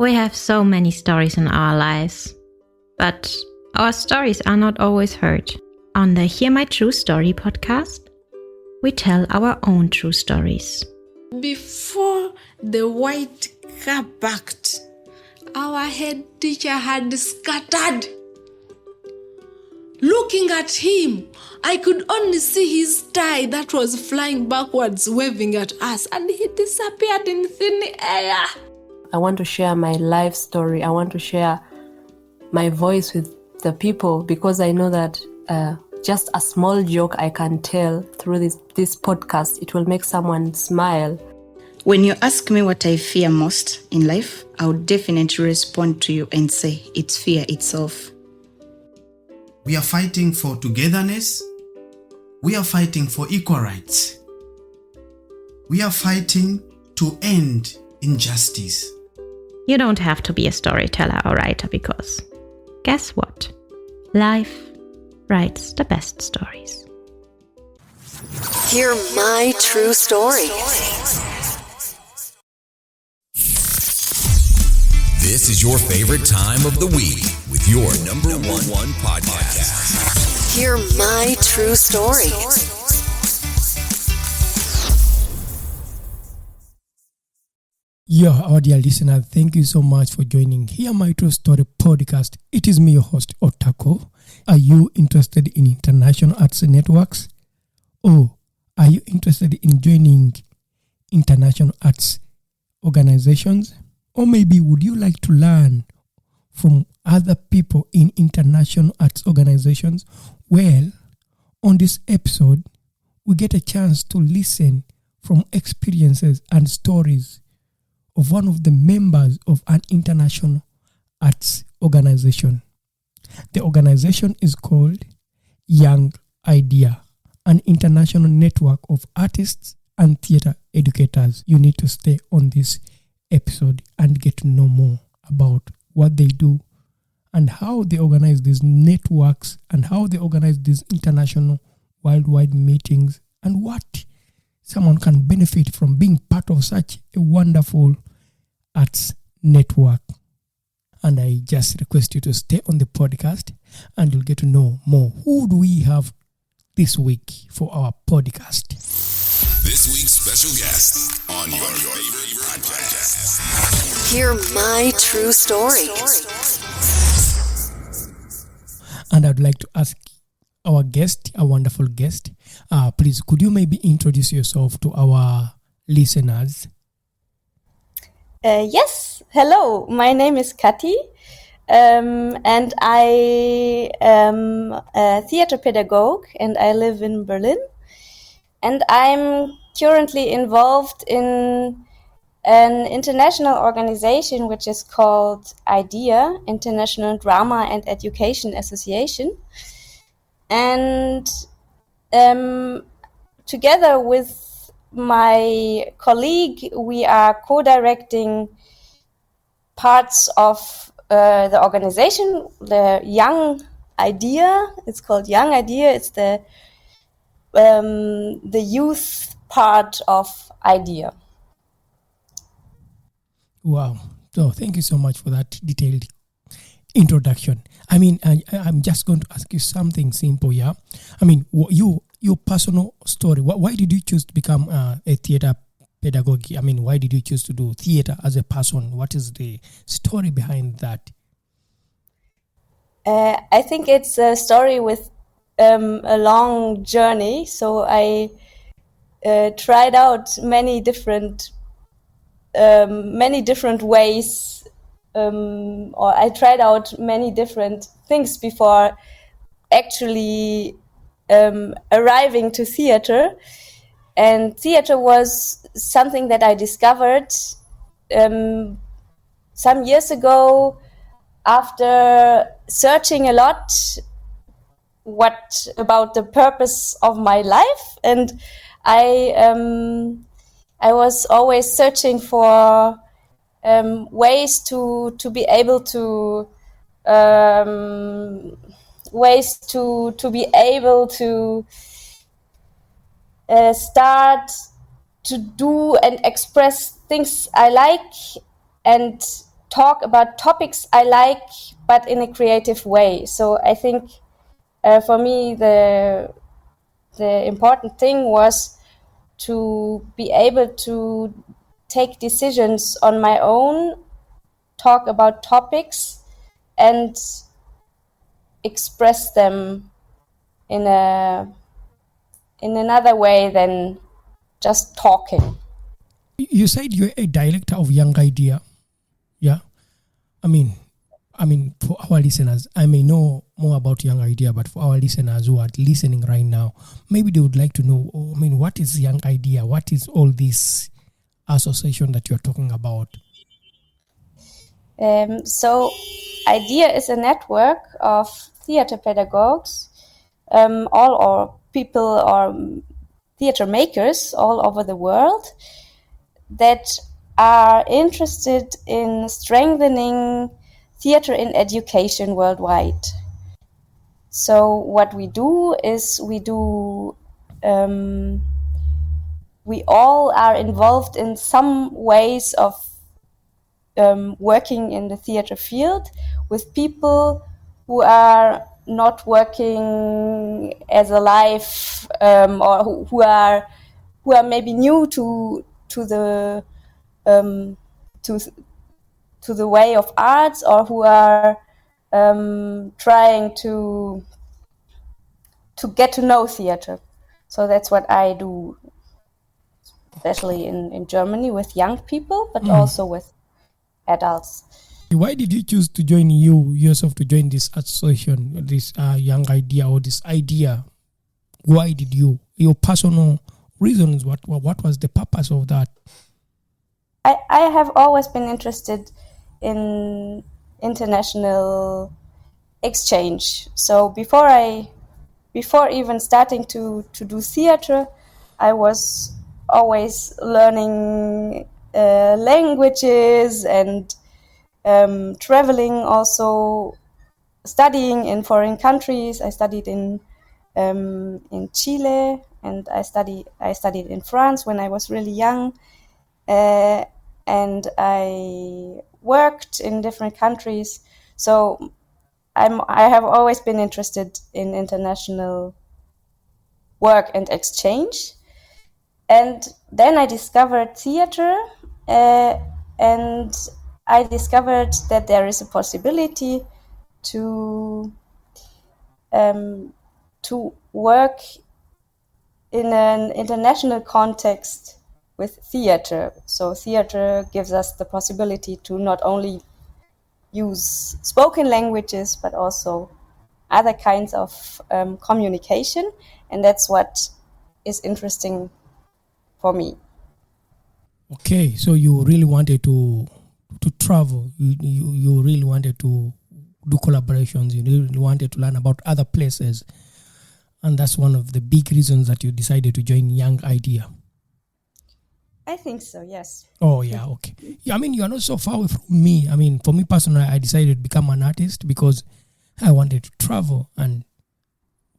We have so many stories in our lives, but our stories are not always heard. On the Hear My True Story podcast, we tell our own true stories. Before the white car backed, our head teacher had scattered. Looking at him, I could only see his tie that was flying backwards, waving at us, and he disappeared in thin air. I want to share my life story. I want to share my voice with the people because I know that just a small joke I can tell through this podcast, it will make someone smile. When you ask me what I fear most in life, I would definitely respond to you and say it's fear itself. We are fighting for togetherness. We are fighting for equal rights. We are fighting to end injustice. You don't have to be a storyteller or writer because, guess what? Life writes the best stories. Hear my true story. This is your favorite time of the week with your number one podcast. Hear my true story. Our dear listener, thank you so much for joining Hear My True Story podcast. It is me, your host, Otako. Are you interested in international arts networks? Or are you interested in joining international arts organizations? Or maybe would you like to learn from other people in international arts organizations? Well, on this episode, we get a chance to listen from experiences and stories of one of the members of an international arts organization. The organization is called Young Idea, an international network of artists and theater educators. You need to stay on this episode and get to know more about what they do and how they organize these networks and how they organize these international worldwide meetings and what someone can benefit from being part of such a wonderful arts network. And I just request you to stay on the podcast and you'll get to know more. Who do we have this week for our podcast? This week's special guest on your favorite podcast. Hear my true story. And I'd like to ask our guest, a wonderful guest, please, could you maybe introduce yourself to our listeners? Yes. Hello. My name is Kathi, and I am a theater pedagogue, and I live in Berlin. And I'm currently involved in an international organization which is called IDEA, International Drama and Education Association. And together with my colleague, we are co-directing parts of the organization, the Young Idea. It's called Young Idea. It's the youth part of IDEA. Wow. So thank you so much for that detailed introduction. I mean, I'm just going to ask you something simple, yeah? I mean, your personal story, why did you choose to become a theater pedagogue? I mean, why did you choose to do theater as a person? What is the story behind that? I think it's a story with a long journey. So I tried out many different ways, or I tried out many different things before actually arriving to theater. And theater was something that I discovered some years ago after searching a lot about the purpose of my life. And I was always searching for ways to be able to start to do and express things I like, and talk about topics I like, but in a creative way. So I think for me the important thing was to be able to take decisions on my own, talk about topics, and express them in another way than just talking. You said you're a director of Young Idea. Yeah. I mean, for our listeners, I may know more about Young Idea, but for our listeners who are listening right now, maybe they would like to know, what is Young Idea? What is all this association that you're talking about? So IDEA is a network of theater pedagogues, all or people or theater makers all over the world that are interested in strengthening theater in education worldwide. So what we do is we all are involved in some ways of working in the theater field with people who are not working as a life or who are maybe new to the to the way of arts, or who are trying to get to know theater. So that's what I do, especially in Germany with young people, but also with adults. Why did you choose to join yourself to join this association, this Young Idea, or this idea? Why did you? Your personal reasons. What was the purpose of that? I have always been interested in international exchange. So before even starting to do theater, I was always learning languages and traveling, also studying in foreign countries. I studied in Chile, and I studied in France when I was really young, and I worked in different countries. So I have always been interested in international work and exchange. And then I discovered theater, and I discovered that there is a possibility to work in an international context with theater. So theater gives us the possibility to not only use spoken languages, but also other kinds of communication. And that's what is interesting for me. Okay, so you really wanted to travel. You really wanted to do collaborations. You really wanted to learn about other places. And that's one of the big reasons that you decided to join Young Idea. I think so, yes. Oh, yeah, okay. Yeah, I mean, you are not so far away from me. I mean, for me personally, I decided to become an artist because I wanted to travel. And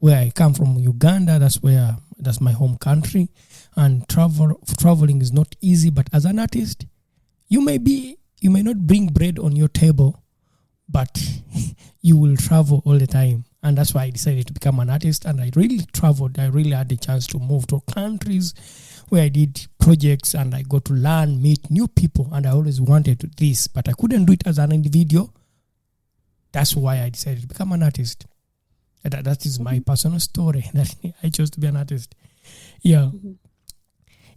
where I come from, Uganda, that's my home country. And traveling is not easy. But as an artist, you may not bring bread on your table, but you will travel all the time. And that's why I decided to become an artist. And I really traveled. I really had the chance to move to countries where I did projects, and I got to learn, meet new people. And I always wanted this, but I couldn't do it as an individual. That's why I decided to become an artist. That is my personal story. That I chose to be an artist. Yeah.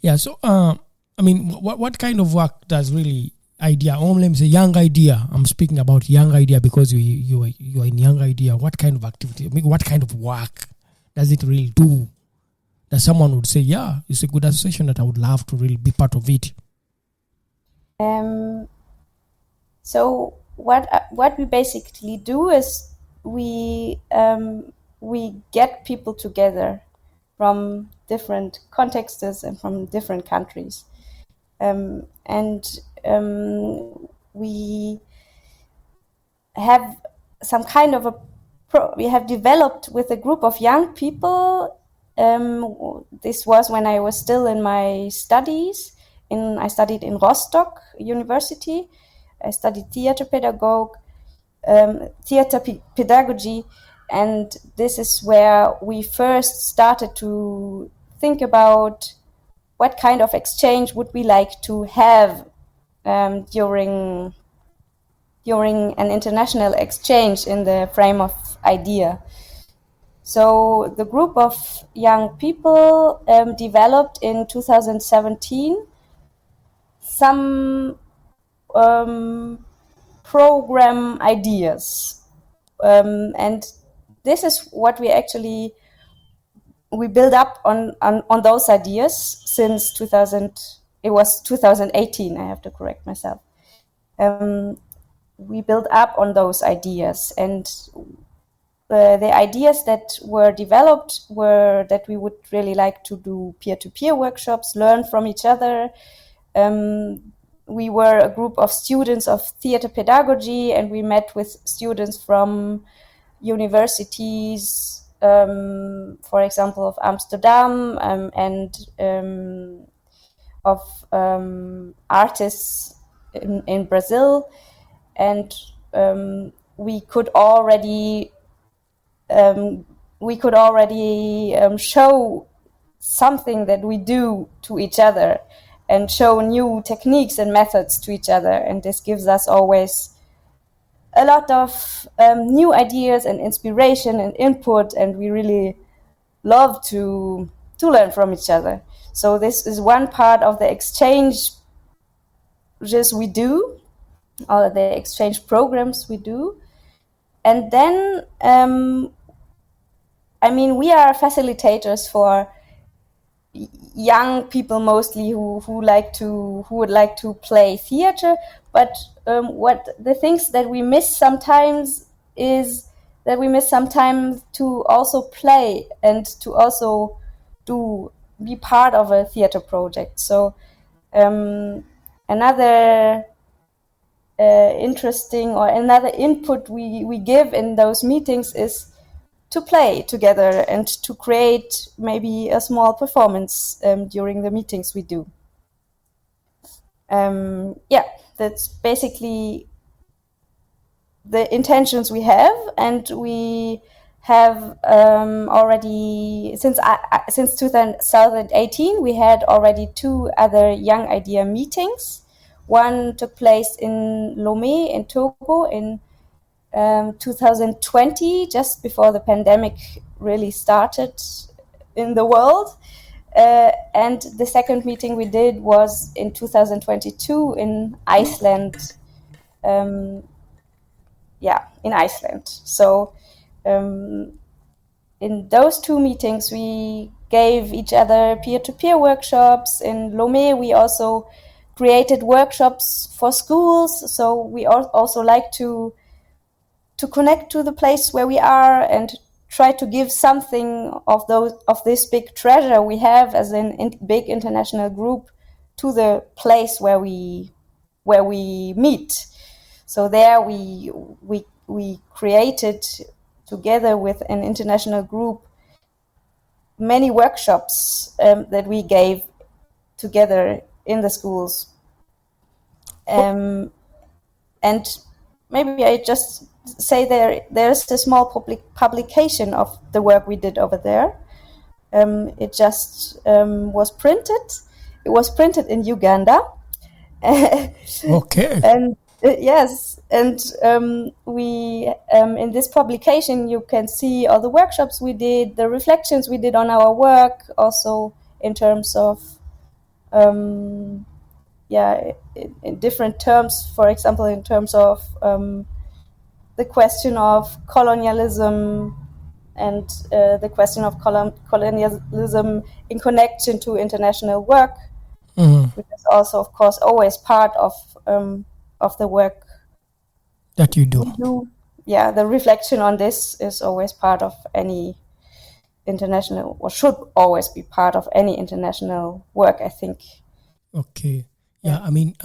Yeah. So, I mean, what kind of work does really Idea? Let me say Young Idea. I'm speaking about Young Idea because you are in Young Idea. What kind of activity? I mean, what kind of work does it really do? That someone would say, yeah, it's a good association that I would love to really be part of it. So what we basically do is we get people together from different contexts and from different countries, and we have some kind of we have developed with a group of young people. This was when I was still in my studies. I studied in Rostock University, I studied theater pedagogy, and this is where we first started to think about what kind of exchange would we like to have during an international exchange in the frame of idea. So the group of young people developed in 2017 some program ideas. And this is what we build up on those ideas since 2018, I have to correct myself. We build up on those ideas, and the ideas that were developed were that we would really like to do peer-to-peer workshops, learn from each other. We were a group of students of theater pedagogy, and we met with students from universities, for example, of Amsterdam, and of artists in Brazil. And we could already show something that we do to each other and show new techniques and methods to each other. And this gives us always a lot of new ideas and inspiration and input, and we really love to learn from each other. So this is one part of the exchange we do, or the exchange programs we do. And then, we are facilitators for young people mostly who would like to play theater. But what the things that we miss sometimes is that we miss sometimes to also play and to also be part of a theater project. So another interesting or another input we give in those meetings is to play together and to create maybe a small performance during the meetings we do. That's basically the intentions we have, and we have already since 2018 we had already 2 other young idea meetings. One took place in Lomé in Togo in 2020, just before the pandemic really started in the world. And the second meeting we did was in 2022 in Iceland. In Iceland. So in those 2 meetings, we gave each other peer-to-peer workshops. In Lomé, we also created workshops for schools. So we also like to connect to the place where we are and try to give something of this big treasure we have as a big international group to the place where we meet. So there we created together with an international group many workshops that we gave together in the schools. And maybe I just say there's a small publication of the work we did over there. It just was printed. It was printed in Uganda. Okay. And yes, and we in this publication you can see all the workshops we did, the reflections we did on our work, also in terms of in different terms. For example, in terms of the question of colonialism and the question of colonialism in connection to international work, which is also, of course, always part of the work that you do. Yeah, the reflection on this is always part of any international, or should always be part of any international work, I think. Okay. Yeah, I mean,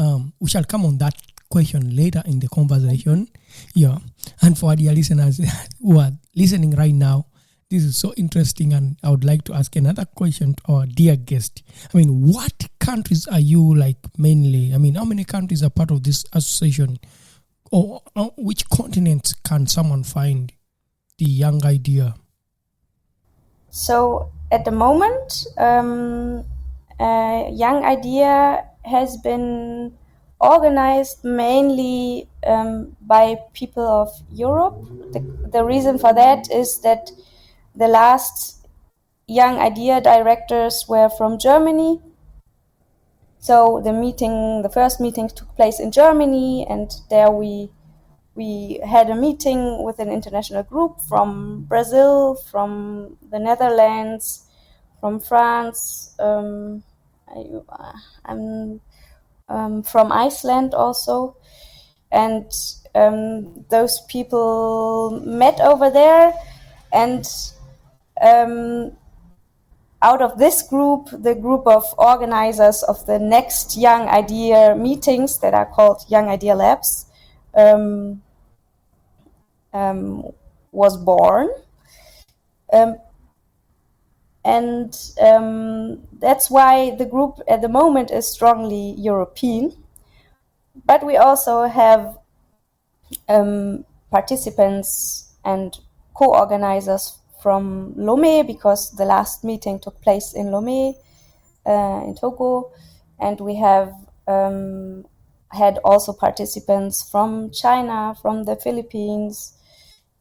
we shall come on that question later in the conversation. Yeah. And for the listeners who are listening right now, This is so interesting, and I would like to ask another question to our dear guest. I mean, what countries are you like mainly? I mean, how many countries are part of this association? Or which continents can someone find the Young Idea? So at the moment, Young Idea has been organized mainly by people of Europe. The reason for that is that the last Young Idea directors were from Germany. So the first meeting took place in Germany, and there we had a meeting with an international group from Brazil, from the Netherlands, from France. I'm from Iceland also, and those people met over there, and out of this group, the group of organizers of the next Young Idea meetings that are called Young Idea Labs was born. And that's why the group at the moment is strongly European. But we also have participants and co-organizers from Lomé, because the last meeting took place in Lomé, in Togo. And we have had also participants from China, from the Philippines.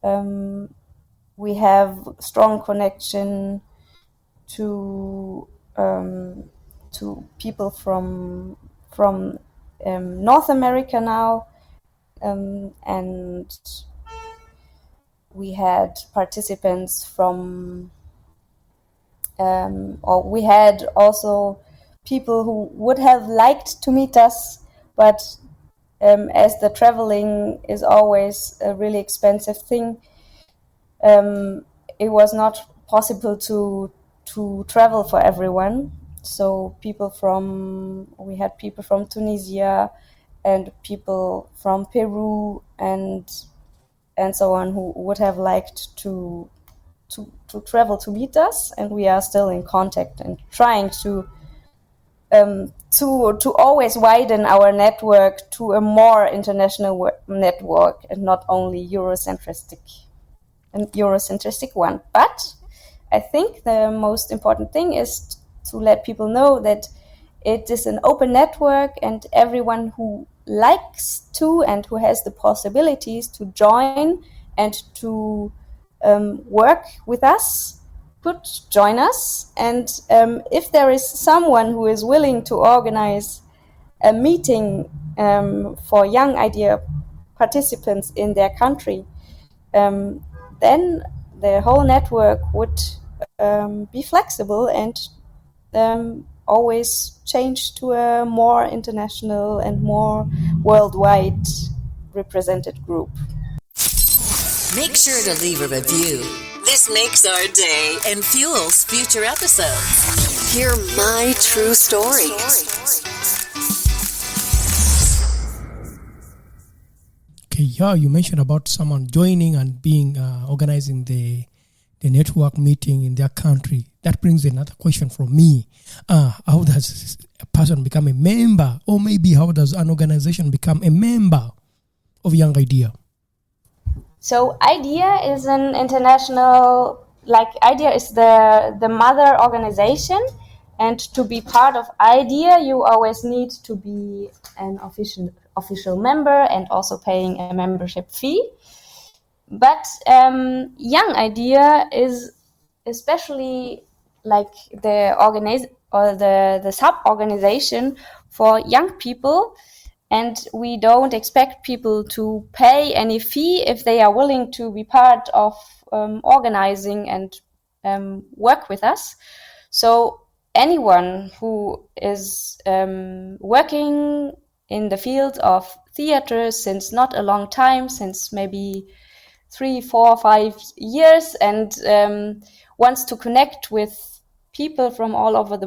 We have strong connection to people from North America now, and we had participants from, or we had also people who would have liked to meet us, but as the traveling is always a really expensive thing, it was not possible to travel for everyone. So we had people from Tunisia and people from Peru and so on who would have liked to travel to meet us, and we are still in contact and trying to always widen our network to a more international network and not only Eurocentric one. But I think the most important thing is to let people know that it is an open network, and everyone who likes to and who has the possibilities to join and to work with us could join us. And if there is someone who is willing to organize a meeting for Young Idea participants in their country, then the whole network would be flexible and always change to a more international and more worldwide represented group. Make sure to leave a review. This makes our day and fuels future episodes. Hear my true story. Okay, yeah, you mentioned about someone joining and being organizing the network meeting in their country. That brings another question from me. How does a person become a member, or maybe how does an organization become a member of Young Idea? So IDEA is an international, IDEA is the mother organization, and to be part of IDEA, you always need to be an official member and also paying a membership fee. But Young Idea is especially like the sub-organization for young people, and we don't expect people to pay any fee if they are willing to be part of organizing and work with us. So anyone who is working in the field of theater since not a long time, since maybe 3, 4, 5 years, and wants to connect with people from all over the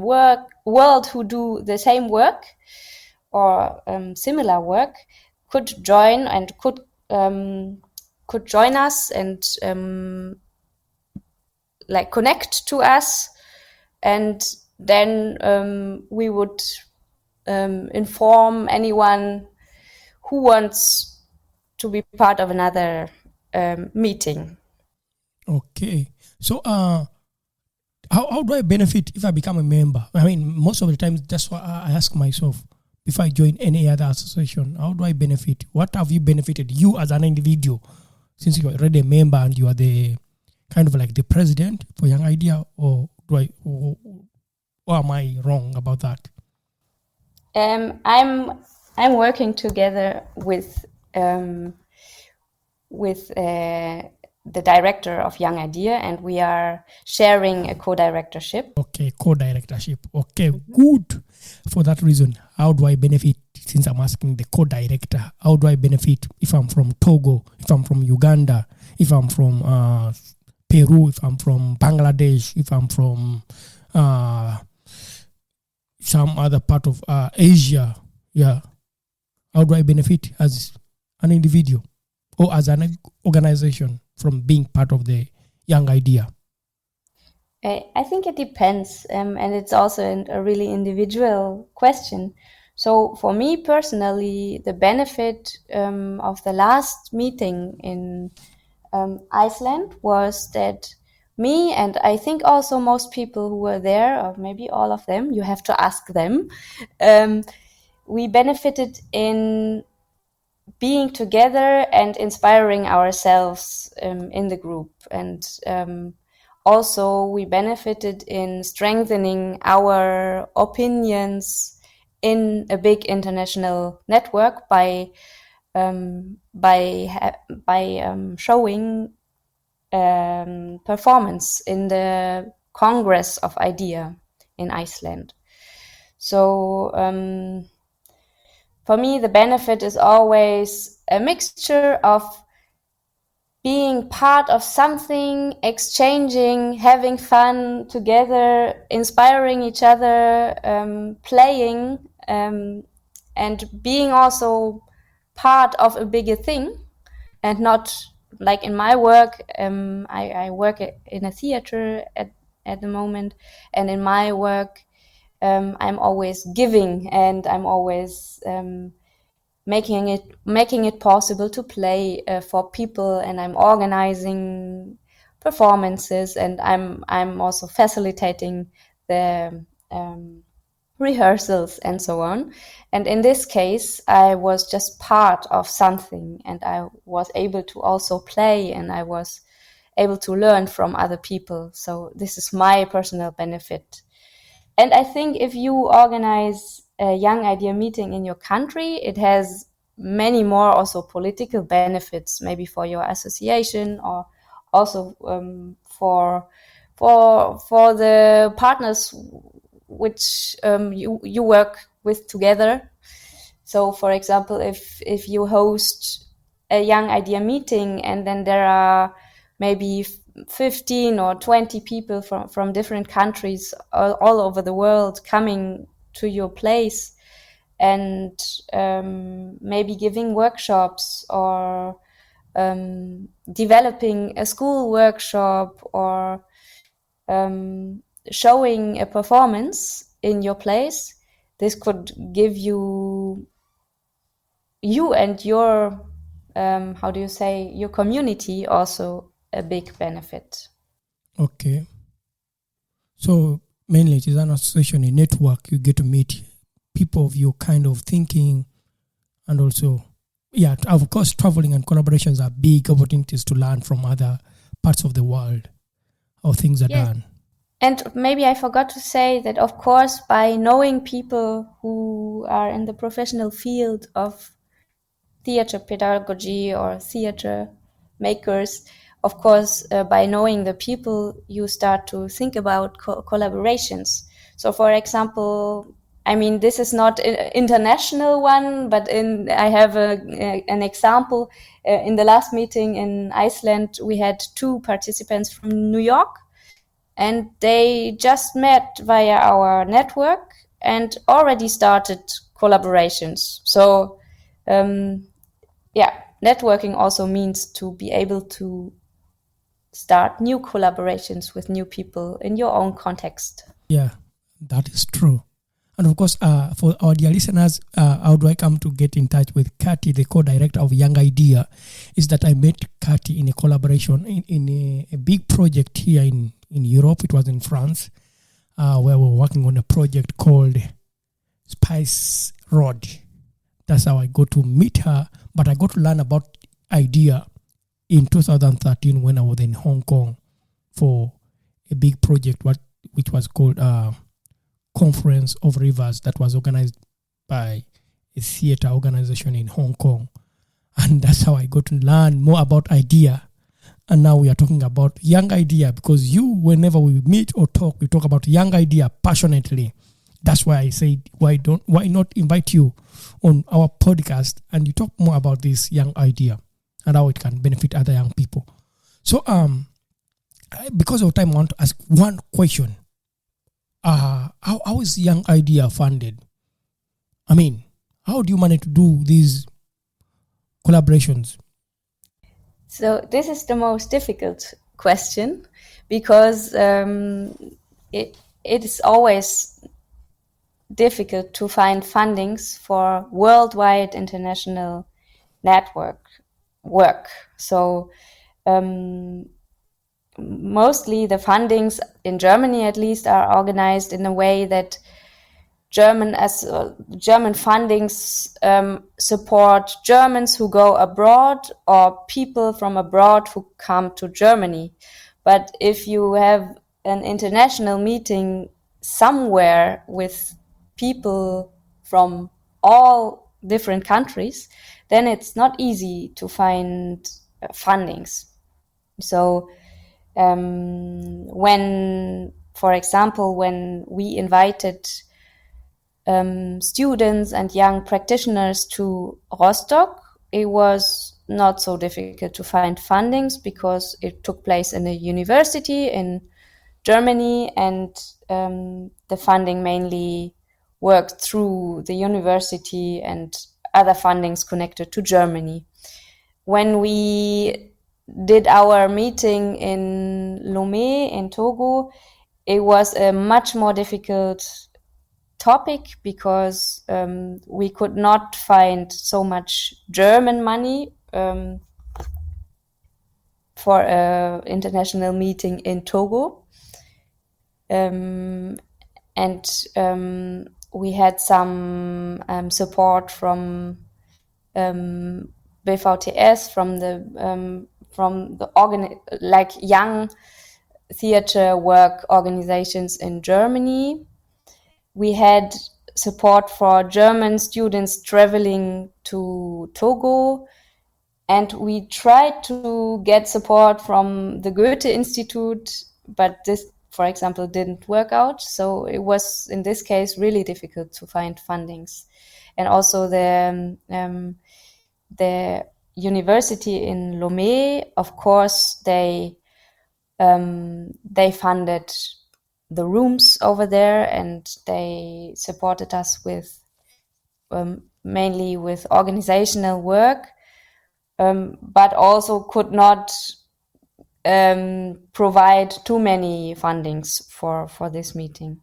world who do the same work or similar work, could join and could join us and like connect to us, and then we would inform anyone who wants to be part of another meeting. Okay. So, how do I benefit if I become a member? I mean, most of the time, that's what I ask myself before I join any other association. How do I benefit? What have you benefited, you as an individual, since you're already a member and you are the kind of like the president for Young Idea, or am I wrong about that? I'm working together with the director of Young Idea, and we are sharing a co-directorship. Okay, co-directorship. Okay, good. For that reason, how do I benefit? Since I'm asking the co-director, how do I benefit if I'm from Togo, if I'm from Uganda, if I'm from Peru, if I'm from Bangladesh, if I'm from some other part of Asia? Yeah. How do I benefit as an individual or as an organization from being part of the Young Idea? I think it depends, and it's also a really individual question. So for me personally, the benefit of the last meeting in Iceland was that me, and I think also most people who were there, or maybe all of them, you have to ask them, we benefited in being together and inspiring ourselves in the group. And also we benefited in strengthening our opinions in a big international network by showing performance in the Congress of Idea in Iceland. So for me, the benefit is always a mixture of being part of something, exchanging, having fun together, inspiring each other, playing, and being also part of a bigger thing, and not like in my work. I work in a theater at the moment, and in my work, I'm always giving, and I'm always making it possible to play for people, and I'm organizing performances, and I'm also facilitating the rehearsals and so on. And in this case, I was just part of something, and I was able to also play, and I was able to learn from other people. So this is my personal benefit. And I think if you organize a Young Idea meeting in your country, it has many more also political benefits, maybe for your association, or also for the partners which you work with together. So, for example, if you host a Young Idea meeting, and then there are maybe 15 or 20 people from different countries all over the world coming to your place, and maybe giving workshops, or developing a school workshop, or showing a performance in your place, this could give you and your your community also a big benefit. Okay. So mainly it is an association, a network. You get to meet people of your kind of thinking, and also, yeah, of course, traveling and collaborations are big opportunities to learn from other parts of the world how things are done. And maybe I forgot to say that, of course, by knowing people who are in the professional field of theater pedagogy or theater makers, of course, by knowing the people, you start to think about collaborations. So, for example, I mean, this is not an international one, but I have an example. In the last meeting in Iceland, we had 2 participants from New York, and they just met via our network and already started collaborations. So, networking also means to be able to start new collaborations with new people in your own context. Yeah, that is true. And of course, for our dear listeners, how do I come to get in touch with Kathi, the co-director of Young Idea? Is that I met Kathi in a collaboration in a big project here in Europe. It was in France, where we were working on a project called Spice Road. That's how I got to meet her. But I got to learn about Idea in 2013 when I was in Hong Kong for a big project which was called Conference of Rivers, that was organized by a theater organization in Hong Kong. And that's how I got to learn more about Idea. And now we are talking about Young Idea, because whenever we meet or talk, we talk about Young Idea passionately. That's why I said, why not invite you on our podcast and you talk more about this Young Idea and how it can benefit other young people. So, because of time, I want to ask one question. How is Young Idea funded? I mean, how do you manage to do these collaborations? So this is the most difficult question, because it is always difficult to find fundings for worldwide international network work. So mostly the fundings in Germany, at least, are organized in a way that German fundings support Germans who go abroad or people from abroad who come to Germany. But if you have an international meeting somewhere with people from all different countries, then it's not easy to find fundings. So when, for example, when we invited students and young practitioners to Rostock, it was not so difficult to find fundings because it took place in a university in Germany, and the funding mainly worked through the university and other fundings connected to Germany. When we did our meeting in Lomé in Togo, it was a much more difficult topic because we could not find so much German money for an international meeting in Togo. And we had some support from BVTS, from the young theater work organizations in Germany. We had support for German students traveling to Togo, and we tried to get support from the Goethe Institute, but this, for example, didn't work out. So it was, in this case, really difficult to find fundings. And also the university in Lomé, of course, they funded the rooms over there, and they supported us with mainly with organizational work, but also could not provide too many fundings for this meeting.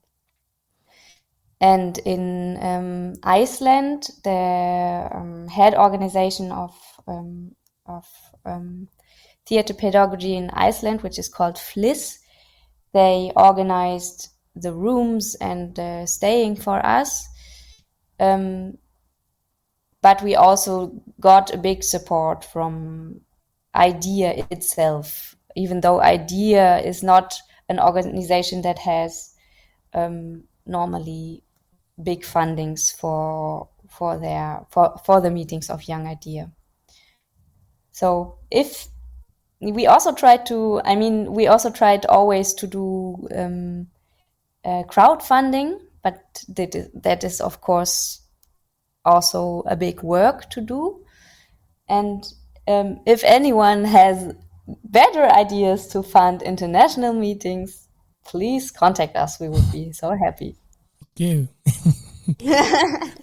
And in Iceland, the head organization of theater pedagogy in Iceland, which is called FLIS, they organized the rooms and staying for us. But we also got a big support from IDEA itself, even though IDEA is not an organization that has normally big fundings for the meetings of Young Idea. So if we also tried always to do crowdfunding, but that is of course also a big work to do. And if anyone has better ideas to fund international meetings, please contact us. We would be so happy. Okay.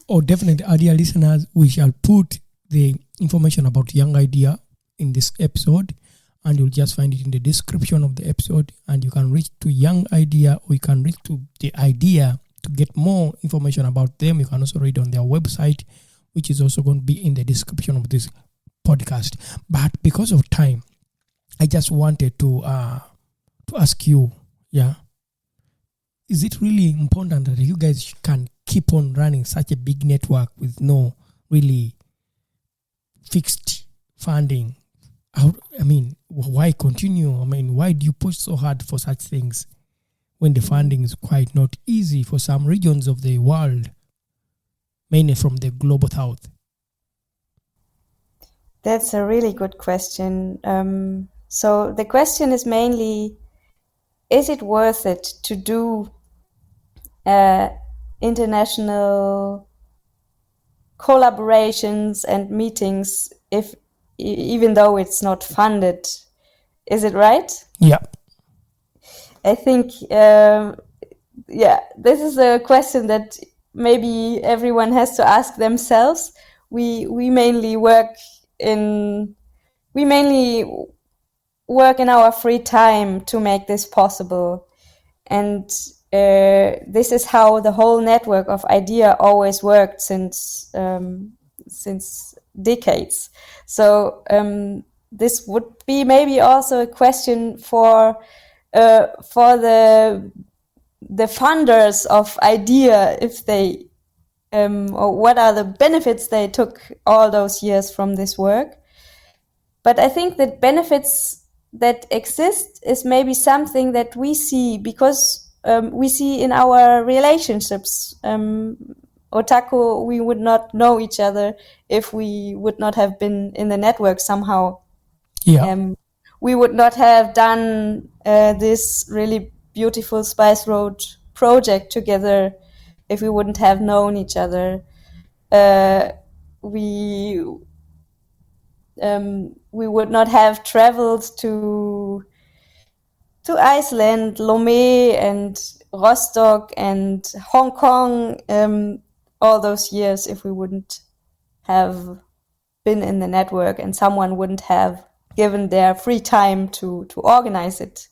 Oh, definitely, dear listeners, we shall put the information about Young Idea in this episode. and you'll just find it in the description of the episode, and you can reach to Young Idea, or you can reach to the Idea to get more information about them. You can also read on their website, which is also going to be in the description of this podcast. But because of time, I just wanted to ask you, is it really important that you guys can keep on running such a big network with no really fixed funding? Why continue? Why do you push so hard for such things when the funding is quite not easy for some regions of the world, mainly from the global south? That's a really good question. So the question is mainly, is it worth it to do international collaborations and meetings even though it's not funded? Is it right? Yeah. I think, this is a question that maybe everyone has to ask themselves. We mainly work in our free time to make this possible, and this is how the whole network of IDEA always worked since decades. So this would be maybe also a question for the funders of IDEA, if they or what are the benefits they took all those years from this work. But I think that benefits that exist is maybe something that we see because we see in our relationships. Otaku, we would not know each other if we would not have been in the network somehow. Yeah. We would not have done this really beautiful Spice Road project together if we wouldn't have known each other. We would not have traveled to Iceland, Lomé and Rostock and Hong Kong all those years if we wouldn't have been in the network and someone wouldn't have given their free time to organize it.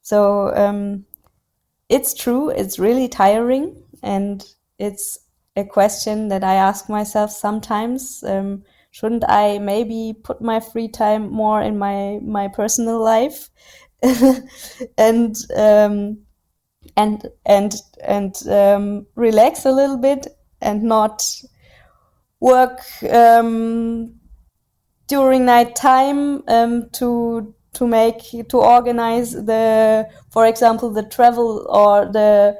So it's true, it's really tiring, and it's a question that I ask myself sometimes. Shouldn't I maybe put my free time more in my personal life and relax a little bit and not work during night time to organize for example, the travel or the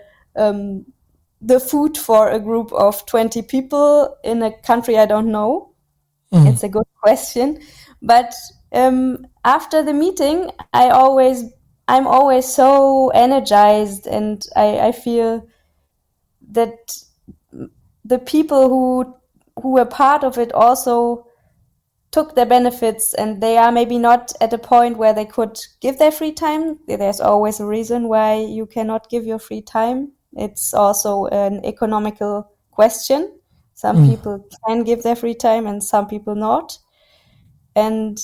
food for a group of 20 people in a country I don't know. It's a good question, but after the meeting, I'm always so energized, and I feel that the people who were part of it also took their benefits, and they are maybe not at a point where they could give their free time. There's always a reason why you cannot give your free time. It's also an economical question. Some people can give their free time and some people not. And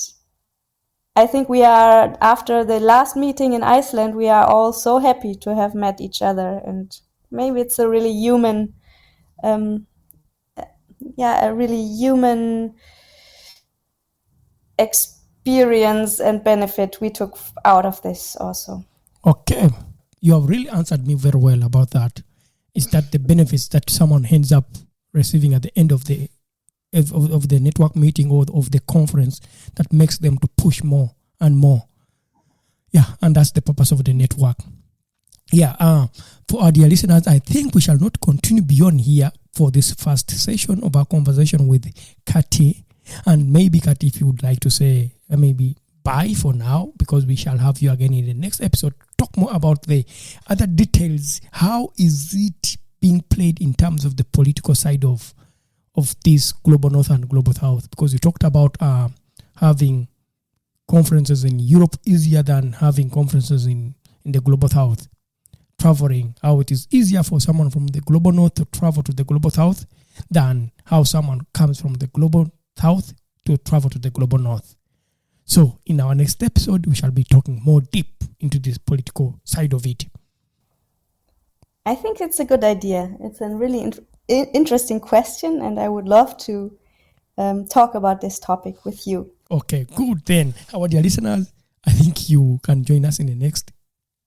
I think we are, after the last meeting in Iceland, we are all so happy to have met each other. And maybe it's a really human, experience and benefit we took out of this also. Okay. You have really answered me very well about that. Is that the benefits that someone ends up receiving at the end of the network meeting or of the conference that makes them to push more and more? Yeah, and that's the purpose of the network. Yeah, for our dear listeners, I think we shall not continue beyond here for this first session of our conversation with Kathi. And maybe, Kathi, if you would like to say maybe bye for now, because we shall have you again in the next episode. Talk more about the other details. How is it being played in terms of the political side of this Global North and Global South? Because you talked about having conferences in Europe easier than having conferences in the Global South. Traveling, how it is easier for someone from the Global North to travel to the Global South than how someone comes from the Global South to travel to the Global North. So in our next episode, we shall be talking more deep into this political side of it. I think it's a good idea. It's a really interesting question, and I would love to talk about this topic with you. Okay, good then. Our dear listeners, I think you can join us in the next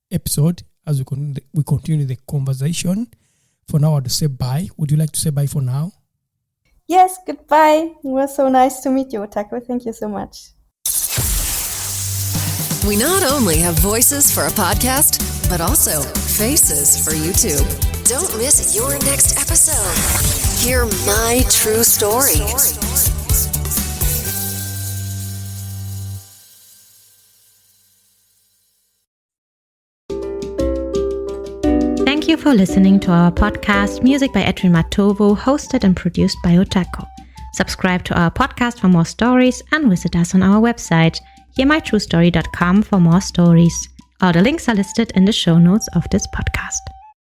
episode as we continue the conversation. For now, I'll say bye. Would you like to say bye for now? Yes, goodbye. It was so nice to meet you, Otako. Thank you so much. We not only have voices for a podcast, but also faces for YouTube. Don't miss your next episode. Hear my true story. Thank you for listening to our podcast, Music by Edwin Matovo, hosted and produced by Otako. Subscribe to our podcast for more stories and visit us on our website, hearmytruestory.com, for more stories. All the links are listed in the show notes of this podcast.